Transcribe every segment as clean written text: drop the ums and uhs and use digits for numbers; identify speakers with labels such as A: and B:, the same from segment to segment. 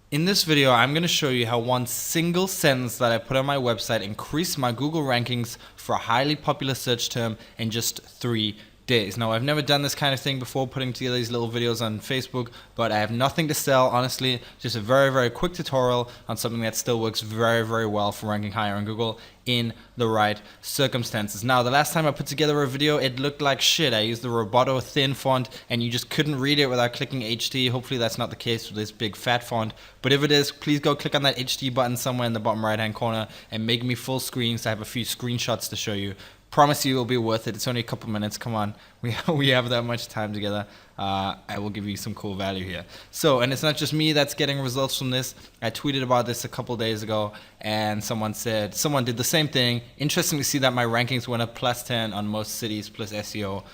A: In this video, I'm going to show you how one single sentence that I put on my website increased my Google rankings for a highly popular search term in just 3 days. Now, I've never done this kind of thing before, putting together these little videos on Facebook, but I have nothing to sell, honestly. Just a very, very quick tutorial on something that still works very, very well for ranking higher on Google in the right circumstances. Now, the last time I put together a video, it looked like shit. I used the Roboto thin font and you just couldn't read it without clicking HD. Hopefully that's not the case with this big fat font, but if it is, please go click on that HD button somewhere in the bottom right hand corner and make me full screen so I have a few screenshots to show you. Promise you it'll be worth it. It's only a couple minutes. Come on, we have that much time together. I will give you some cool value here. So, and it's not just me that's getting results from this. I tweeted about this a couple days ago, and someone did the same thing. Interesting to see that my rankings went up +10 on most cities plus SEO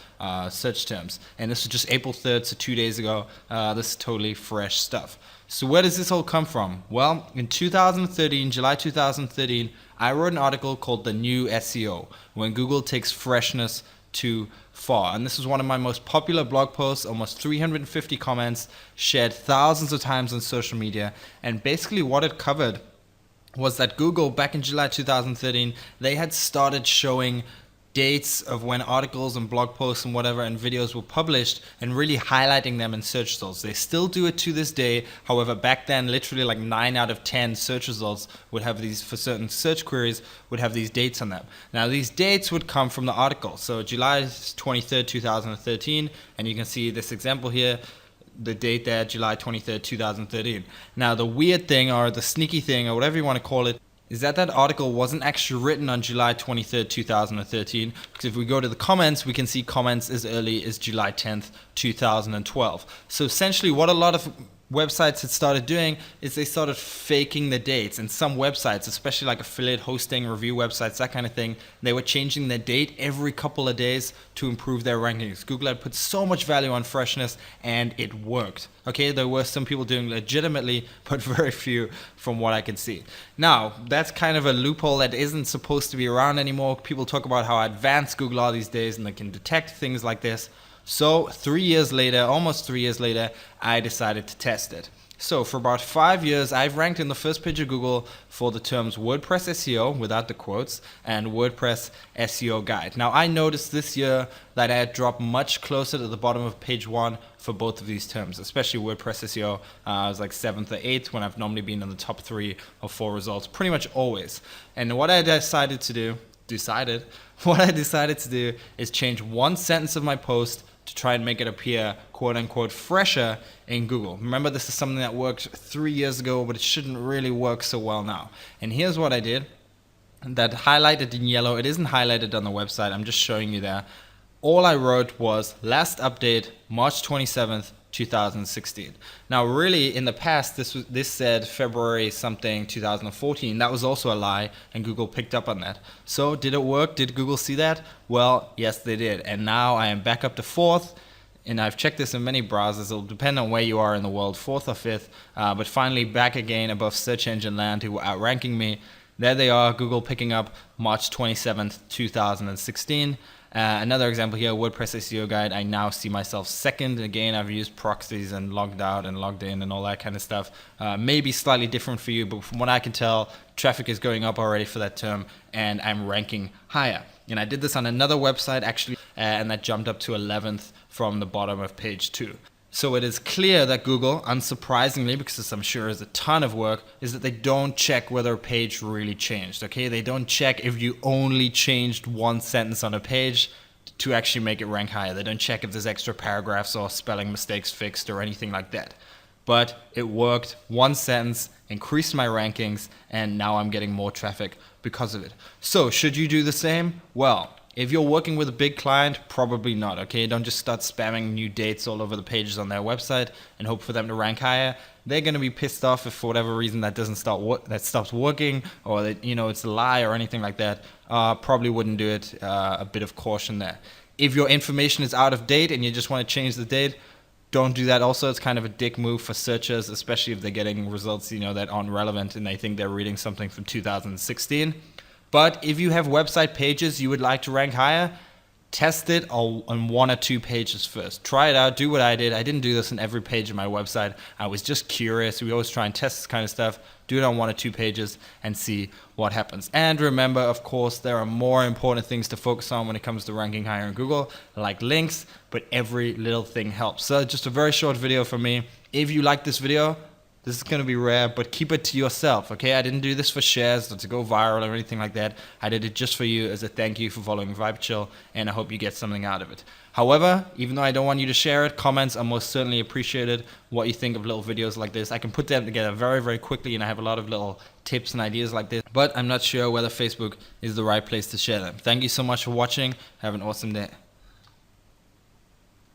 A: search terms. And this was just April 3rd, so 2 days ago. This is totally fresh stuff. So where does this all come from? Well, in 2013, July 2013, I wrote an article called The New SEO, when Google takes freshness too far. And this is one of my most popular blog posts, almost 350 comments, shared thousands of times on social media. And basically what it covered was that Google, back in July 2013, they had started showing dates of when articles and blog posts and whatever and videos were published and really highlighting them in search results. They still do it to this day. However, back then, literally like 9 out of 10 search results would have these, for certain search queries, would have these dates on them. Now, these dates would come from the article. So July 23rd, 2013, and you can see this example here, the date there, July 23rd, 2013. Now, the weird thing, or the sneaky thing, or whatever you want to call it, is that article wasn't actually written on July 23rd, 2013, because if we go to the comments, we can see comments as early as July 10th, 2012. So essentially what a lot of websites had started doing is they started faking the dates, and some websites, especially like affiliate hosting, review websites, that kind of thing, they were changing their date every couple of days to improve their rankings. Google had put so much value on freshness and it worked. Okay, there were some people doing legitimately, but very few from what I can see. Now, that's kind of a loophole that isn't supposed to be around anymore. People talk about how advanced Google are these days and they can detect things like this. So 3 years later, almost 3 years later, I decided to test it. So for about 5 years, I've ranked in the first page of Google for the terms WordPress SEO, without the quotes, and WordPress SEO Guide. Now, I noticed this year that I had dropped much closer to the bottom of page 1 for both of these terms, especially WordPress SEO. I was like 7th or 8th when I've normally been in the top 3 or 4 results, pretty much always. And what I decided to do is change one sentence of my post to try and make it appear quote-unquote fresher in Google. Remember, this is something that worked 3 years ago, but it shouldn't really work so well now. And here's what I did. That highlighted in yellow, it isn't highlighted on the website, I'm just showing you there. All I wrote was last update March 27th, 2016. Now, really, in the past, this said February something 2014. That was also a lie, and Google picked up on that. So, did it work? Did Google see that? Well, yes, they did. And now I am back up to 4th, and I've checked this in many browsers. It'll depend on where you are in the world, 4th or 5th, but finally back again above Search Engine Land, who were outranking me. There they are, Google picking up March 27th, 2016. Another example here, WordPress SEO Guide. I now see myself 2nd. Again, I've used proxies and logged out and logged in and all that kind of stuff. Maybe slightly different for you, but from what I can tell, traffic is going up already for that term, and I'm ranking higher. And I did this on another website, actually, and that jumped up to 11th from the bottom of page 2. So it is clear that Google, unsurprisingly, because this I'm sure is a ton of work, is that they don't check whether a page really changed, okay? They don't check if you only changed one sentence on a page to actually make it rank higher. They don't check if there's extra paragraphs or spelling mistakes fixed or anything like that. But it worked. One sentence increased my rankings, and now I'm getting more traffic because of it. So should you do the same? Well, if you're working with a big client, probably not, okay? Don't just start spamming new dates all over the pages on their website and hope for them to rank higher. They're going to be pissed off if for whatever reason that stops working, or that, it's a lie or anything like that. Probably wouldn't do it. A bit of caution there. If your information is out of date and you just want to change the date, don't do that also. It's kind of a dick move for searchers, especially if they're getting results, that aren't relevant and they think they're reading something from 2016. But if you have website pages you would like to rank higher, test it on 1 or 2 pages first. Try it out, do what I did. I didn't do this on every page of my website. I was just curious. We always try and test this kind of stuff. Do it on 1 or 2 pages and see what happens. And remember, of course, there are more important things to focus on when it comes to ranking higher in Google, like links, but every little thing helps. So just a very short video from me. If you like this video, this is going to be rare, but keep it to yourself, okay? I didn't do this for shares or to go viral or anything like that. I did it just for you as a thank you for following Vibe Chill, and I hope you get something out of it. However, even though I don't want you to share it, comments are most certainly appreciated. What you think of little videos like this. I can put them together very, very quickly, and I have a lot of little tips and ideas like this, but I'm not sure whether Facebook is the right place to share them. Thank you so much for watching. Have an awesome day.